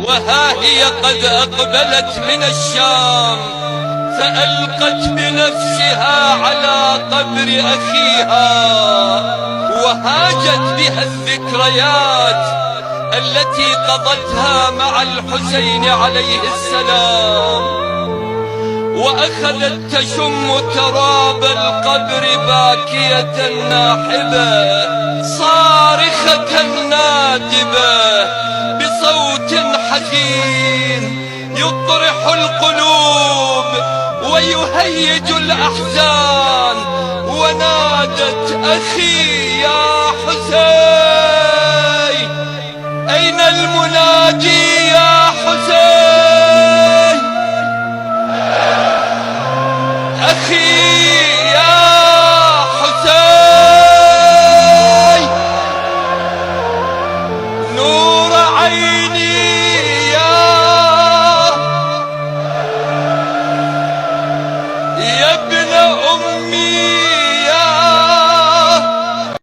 وها هي قد أقبلت من الشام، فألقت بنفسها على قبر أخيها، وهاجت بها الذكريات التي قضتها مع الحسين عليه السلام، وأخذت تشم تراب القبر باكية ناحبة صارخة نادبة بصوت حزين يطرح القلوب ويهيج الأحزان، ونادت أخي يا حسين، أين المناجي يا حسين؟ أخي يا حسين، نور عيني يا ابن أمي،